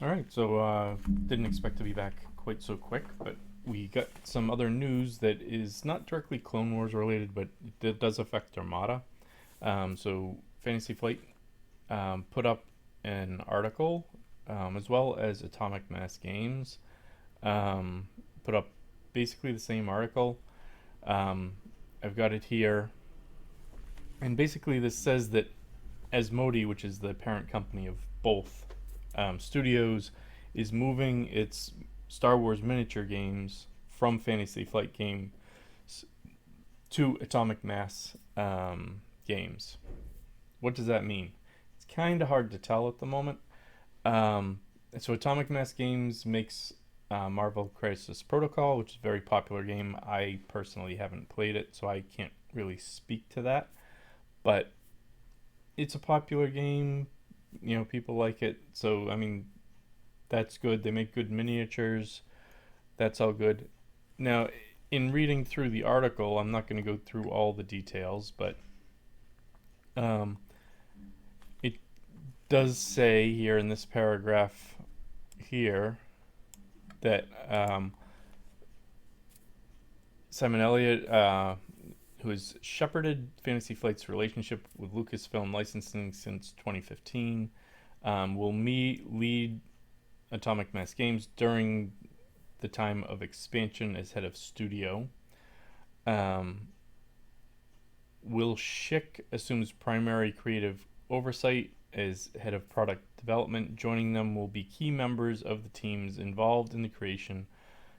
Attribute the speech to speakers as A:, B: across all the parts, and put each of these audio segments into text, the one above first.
A: All right, so didn't expect to be back quite so quick, but we got some other news that is not directly Clone Wars related, but it does affect Armada. So Fantasy Flight put up an article, as well as Atomic Mass Games um, put up basically the same article. Um, I've got it here, and basically this says that Asmodee, which is the parent company of both studios, is moving its Star Wars miniature games from Fantasy Flight Games to Atomic Mass games. What does that mean? It's kind of hard to tell at the moment. Um, so Atomic Mass Games makes Marvel Crisis Protocol, which is a very popular game. I personally haven't played it, so I can't really speak to that. But it's a popular game. You know, people like it. So, I mean, that's good. They make good miniatures. That's all good. Now, in reading through the article, I'm not going to go through all the details, but um, it does say here in this paragraph here that Simon Elliott, who has shepherded Fantasy Flight's relationship with Lucasfilm licensing since 2015, will lead Atomic Mass Games during the time of expansion as head of studio. Um, Will Schick assumes primary creative oversight as head of product development. Joining them will be key members of the teams involved in the creation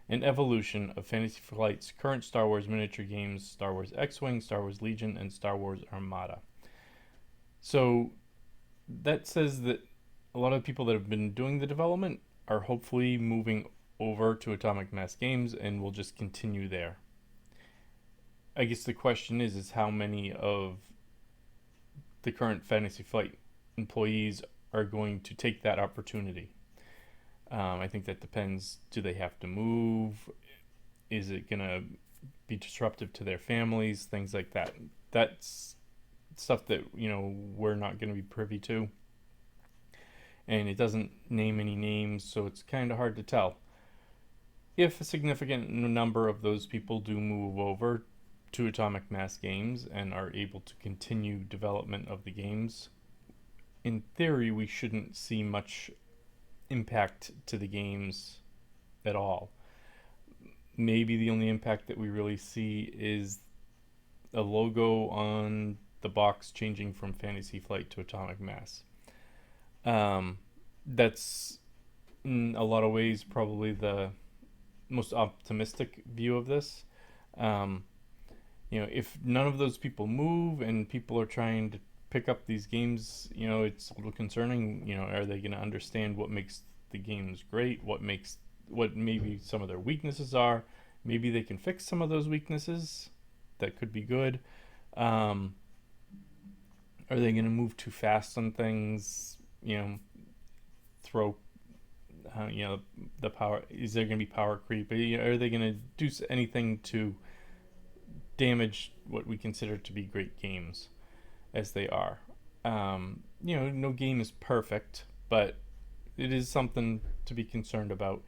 A: and evolution of Fantasy Flight's current Star Wars miniature games, Star Wars X-Wing, Star Wars Legion, and Star Wars Armada. So that says that a lot of the people that have been doing the development are hopefully moving over to Atomic Mass Games and will just continue there. I guess the question is how many of the current Fantasy Flight employees are going to take that opportunity. I think that depends. Do they have to move? Is it going to be disruptive to their families? Things like that. That's stuff that, we're not going to be privy to. And it doesn't name any names, so it's kind of hard to tell. If a significant number of those people do move over to Atomic Mass Games and are able to continue development of the games, in theory, we shouldn't see much impact to the games at all. Maybe the only impact that we really see is a logo on the box changing from Fantasy Flight to Atomic Mass. That's in a lot of ways probably the most optimistic view of this. Um, if none of those people move and people are trying to pick up these games, it's a little concerning. Are they going to understand what makes the games great? What maybe some of their weaknesses are? Maybe they can fix some of those weaknesses. That could be good. Um, are they going to move too fast on things? Throw the power. Is there going to be power creep? Are they going to do anything to damage what we consider to be great games as they are? No game is perfect, but it is something to be concerned about.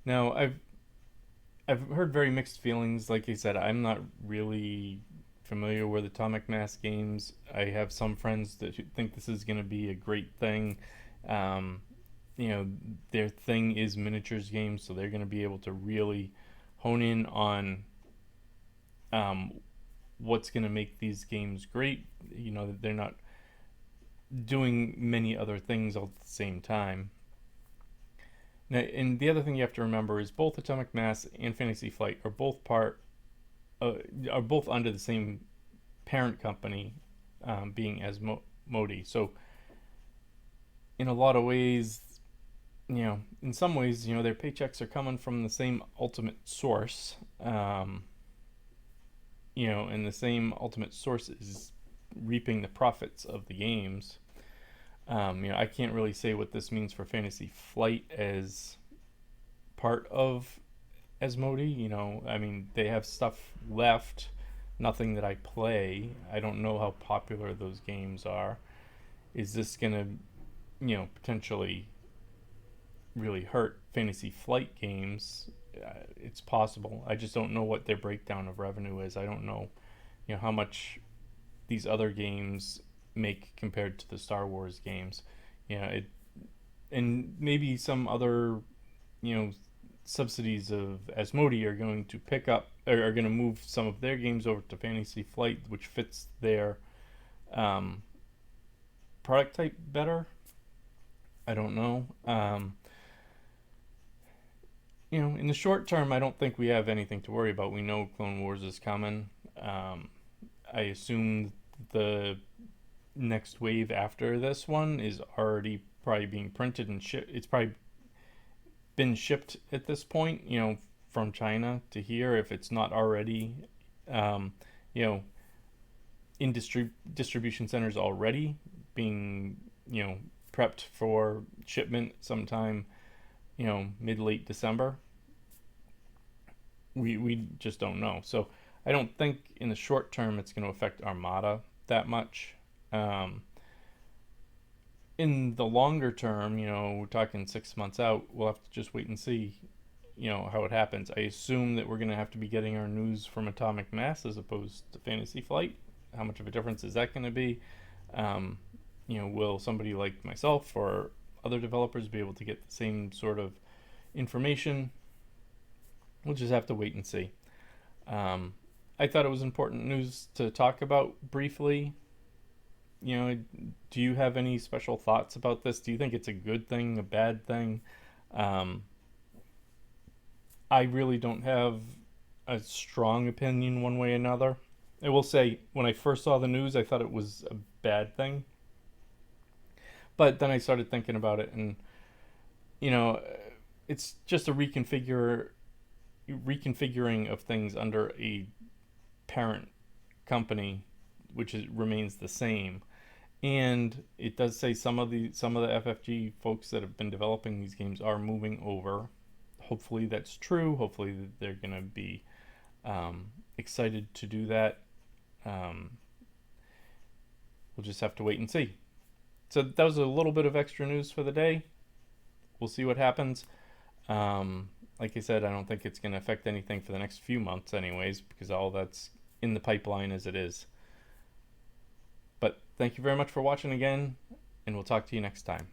A: Now, I've heard very mixed feelings. Like I said, I'm not really familiar with Atomic Mass Games. I have some friends that think this is going to be a great thing. Um, their thing is miniatures games, so they're going to be able to really hone in on um, what's going to make these games great. That they're not doing many other things all at the same time. Now, and the other thing you have to remember is both Atomic Mass and Fantasy Flight uh, are both under the same parent company, being Asmodee. So, in a lot of ways, in some ways, their paychecks are coming from the same ultimate source. And the same ultimate source is reaping the profits of the games. I can't really say what this means for Fantasy Flight as part of Asmodee. I mean, they have stuff left, nothing that I play. I don't know how popular those games are. Is this gonna, potentially really hurt Fantasy Flight games. It's possible. I just don't know what their breakdown of revenue is. I don't know, how much these other games make compared to the Star Wars games. It and maybe some other, you know, subsidies of Asmodee are going to pick up or are going to move some of their games over to Fantasy Flight, which fits their um, product type better. I don't know. In the short term, I don't think we have anything to worry about. We know Clone Wars is coming. Um, I assume the next wave after this one is already probably being printed and shipped. It's probably been shipped at this point, from China to here if it's not already, um, you know, in distribution centers already being, prepped for shipment sometime, mid late December. We just don't know. So I don't think in the short term it's going to affect Armada that much. Um, in the longer term, we're talking 6 months out, we'll have to just wait and see, how it happens. I assume that we're going to have to be getting our news from Atomic Mass as opposed to Fantasy Flight. How much of a difference is that going to be? Um, will somebody like myself or other developers be able to get the same sort of information? We'll just have to wait and see. Um, I thought it was important news to talk about briefly. Do you have any special thoughts about this? Do you think it's a good thing, a bad thing? Um, I really don't have a strong opinion one way or another. I will say, when I first saw the news, I thought it was a bad thing. But then I started thinking about it, and you know, it's just a reconfiguring of things under a parent company, which remains the same. And it does say some of the FFG folks that have been developing these games are moving over. Hopefully that's true. Hopefully they're gonna be excited to do that. Um, we'll just have to wait and see. So that was a little bit of extra news for the day. We'll see what happens. Like I said, I don't think it's going to affect anything for the next few months, anyways, because all that's in the pipeline as it is. But thank you very much for watching again, and we'll talk to you next time.